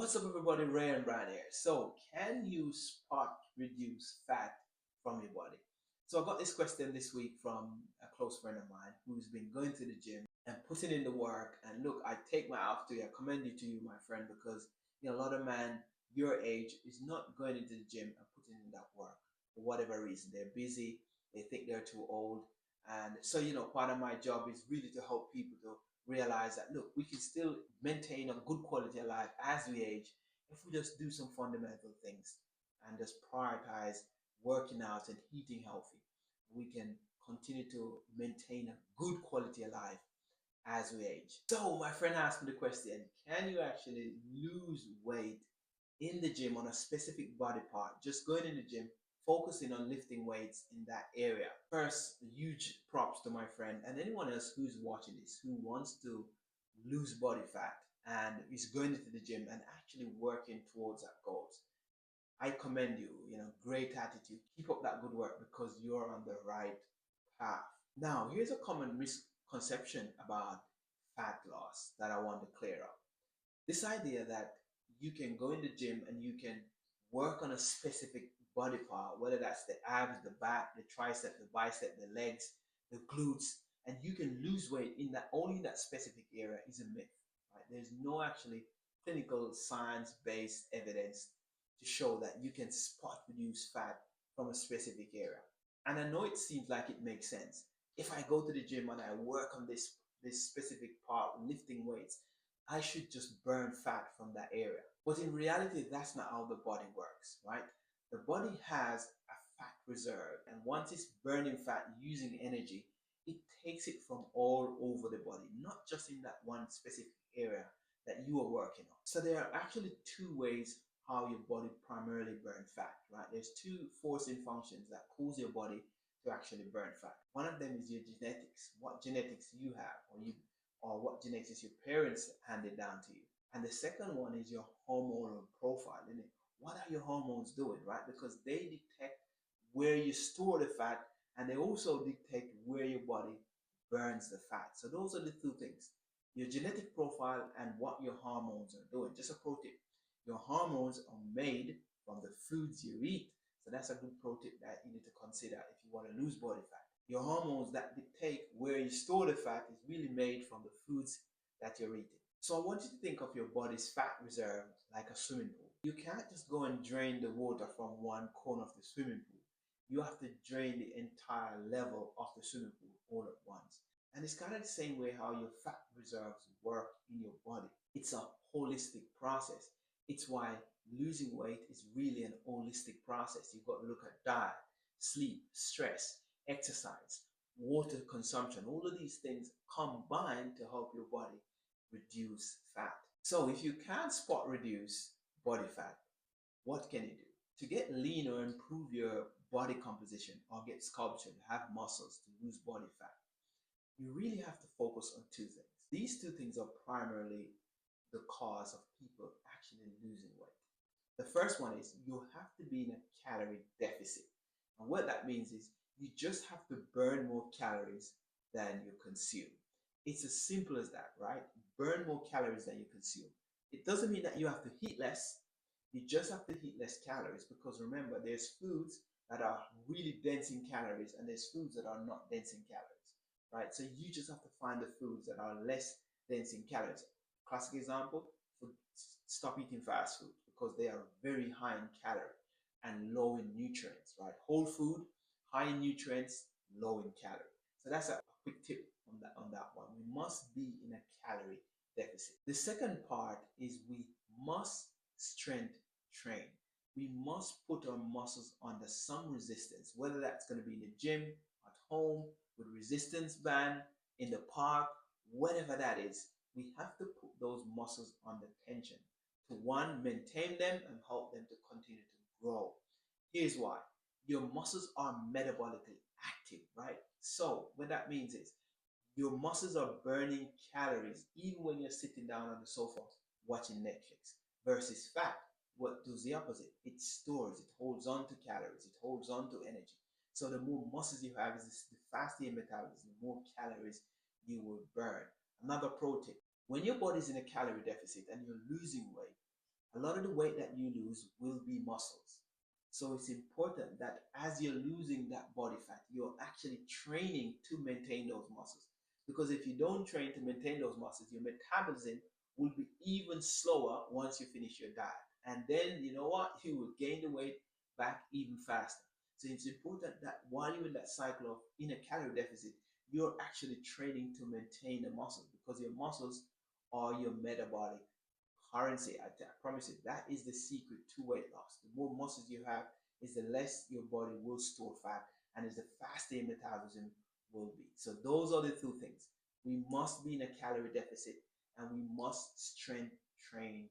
What's up, everybody? Ray and Brad here. So, can you spot reduce fat from your body? So, I got this question this week from a close friend of mine who's been going to the gym and putting in the work. And look, I take my hat off to you. I commend you to you, my friend, because a lot of man your age is not going into the gym and putting in that work for whatever reason. They're busy. They think they're too old. And so, part of my job is really to help people to realize that look, we can still maintain a good quality of life as we age if we just do some fundamental things and just prioritize working out and eating healthy. We can continue to maintain a good quality of life as we age. So my friend asked me the question, can you actually lose weight in the gym on a specific body part? Just going in the gym, focusing on lifting weights in that area. First, huge props to my friend and anyone else who's watching this, who wants to lose body fat and is going into the gym and actually working towards that goals. I commend you, great attitude. Keep up that good work because you're on the right path. Now, here's a common misconception about fat loss that I want to clear up. This idea that you can go in the gym and you can work on a specific body part, whether that's the abs, the back, the tricep, the bicep, the legs, the glutes, and you can lose weight in that only in that specific area is a myth. Right? There's no actually clinical science-based evidence to show that you can spot reduce fat from a specific area. And I know it seems like it makes sense. If I go to the gym and I work on this specific part, lifting weights, I should just burn fat from that area. But in reality, that's not how the body works, right? The body has a fat reserve, and once it's burning fat using energy, it takes it from all over the body, not just in that one specific area that you are working on. So there are actually two ways how your body primarily burns fat, right? There's two forcing functions that cause your body to actually burn fat. One of them is your genetics, what genetics you have, or what genetics your parents handed down to you. And the second one is your hormonal profile, isn't it? What are your hormones doing, right? Because they detect where you store the fat and they also dictate where your body burns the fat. So those are the two things, your genetic profile and what your hormones are doing. Just a pro tip, your hormones are made from the foods you eat. So that's a good pro tip that you need to consider if you want to lose body fat. Your hormones that dictate where you store the fat is really made from the foods that you're eating. So I want you to think of your body's fat reserve like a swimming pool. You can't just go and drain the water from one corner of the swimming pool. You have to drain the entire level of the swimming pool all at once. And it's kind of the same way how your fat reserves work in your body. It's a holistic process. It's why losing weight is really an holistic process. You've got to look at diet, sleep, stress, exercise, water consumption. All of these things combine to help your body reduce fat. So if you can't spot reduce body fat, what can you do? To get lean or improve your body composition or get sculpture, have muscles to lose body fat, you really have to focus on two things. These two things are primarily the cause of people actually losing weight. The first one is you have to be in a calorie deficit. And what that means is you just have to burn more calories than you consume. It's as simple as that, right? Burn more calories than you consume. It doesn't mean that you have to eat less. You just have to eat less calories because remember, there's foods that are really dense in calories and there's foods that are not dense in calories, right? So you just have to find the foods that are less dense in calories. Classic example, stop eating fast food because they are very high in calorie and low in nutrients, right? Whole food, high in nutrients, low in calorie. So that's a quick tip on that one. We must be in a calorie deficit. The second part is we must strength train. We must put our muscles under some resistance, whether that's going to be in the gym, at home, with resistance band, in the park, whatever that is. We have to put those muscles under tension to one, maintain them and help them to continue to grow. Here's why. Your muscles are metabolically active, right? So what that means is your muscles are burning calories even when you're sitting down on the sofa watching Netflix. Versus fat, what does the opposite? It stores, it holds on to calories, it holds on to energy. So the more muscles you have, the faster your metabolism, the more calories you will burn. Another pro tip, when your body's in a calorie deficit and you're losing weight, A lot of the weight that you lose will be muscles. So it's important that as you're losing that body fat, you're actually training to maintain those muscles. Because if you don't train to maintain those muscles, your metabolism will be even slower once you finish your diet. And then you know what? You will gain the weight back even faster. So it's important that while you're in that cycle of in a calorie deficit, you're actually training to maintain the muscles because your muscles are your metabolic currency. I promise you, that is the secret to weight loss. The more muscles you have, is the less your body will store fat, and is the faster your metabolism will be. So those are the two things. We must be in a calorie deficit, and we must strength train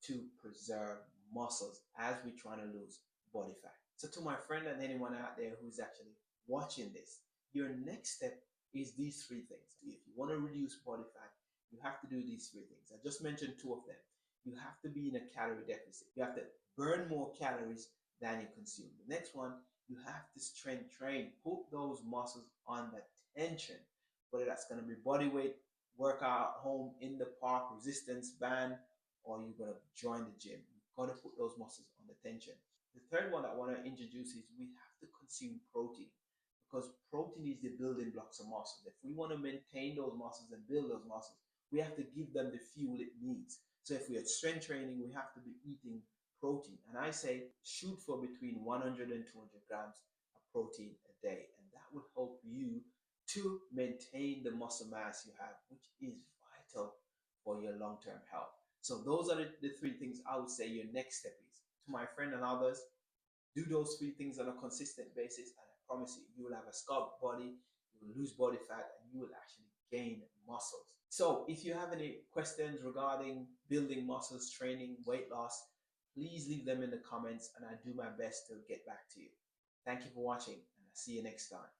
to preserve muscles as we're trying to lose body fat. So to my friend and anyone out there who's actually watching this, your next step is these three things. If you want to reduce body fat, you have to do these three things. I just mentioned two of them. You have to be in a calorie deficit. You have to burn more calories than you consume. The next one, you have to strength train. Put those muscles on the tension, whether that's going to be body weight, workout at home, in the park, resistance band, or you're going to join the gym. You've got to put those muscles on the tension. The third one I want to introduce is we have to consume protein because protein is the building blocks of muscles. If we want to maintain those muscles and build those muscles, we have to give them the fuel it needs. So if we are strength training, we have to be eating protein. And I say shoot for between 100 and 200 grams of protein a day. And that will help you to maintain the muscle mass you have, which is vital for your long-term health. So those are the three things I would say your next step is. To my friend and others, do those three things on a consistent basis, and I promise you, you will have a sculpt body, you will lose body fat, and you will actually gain muscles. So if you have any questions regarding building muscles, training, weight loss, please leave them in the comments, and I do my best to get back to you. Thank you for watching, and I'll see you next time.